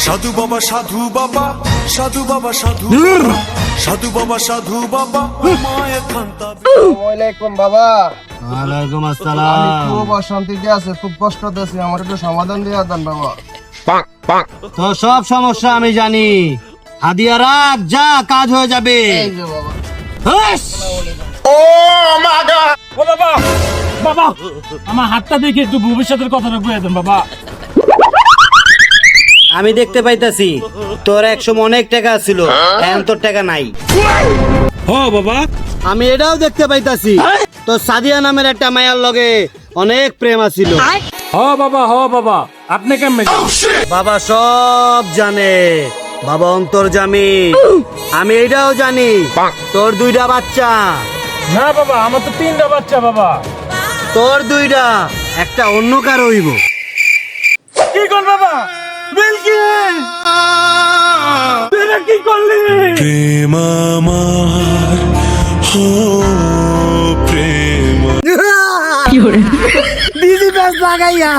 সাধু বাবা সাধু বাবা সাধু বাবা সাধু সাধু বাবা সাধু বাবা মায়ের খান্তা। ওয়ালাইকুম বাবা। ওয়ালাইকুম আমি আসসালাম। খুব অশান্তিতে আছে, খুব কষ্ট আছে, আমার একটু সমাধান দিয়ে দেন বাবা। তো সব সমস্যা আমি জানি, হাদিয়া রাখ, যা কাজ হয়ে যাবে। এই যে বাবা। হাস! ও বাবা, বাবা আমার হাতটা দেখে একটু ভবিষ্যতের কথাটা বুঝে দেন বাবা। আমি দেখতে পাইতাছি তোর একসময় অনেক টাকা ছিল, এখন তোর টাকা নাই। বাবা আমি এটাও দেখতে পাইতাছি তোর সাদিয়া নামের একটা মায়ার লগে অনেক প্রেম আছিল। বাবা আপনি কেমন? বাবা সব জানে, বাবা অন্তর্যামী। আমি এটাও জানি তোর দুইটা বাচ্চা। না বাবা, আমার তো 3টা বাচ্চা বাবা। তোর দুইটা, একটা অন্য কার হইব। কি কর বাবা? বিলকিস তুই কি করলি? প্রেম আমার হো প্রেম দিদি বেশ লাগাইয়া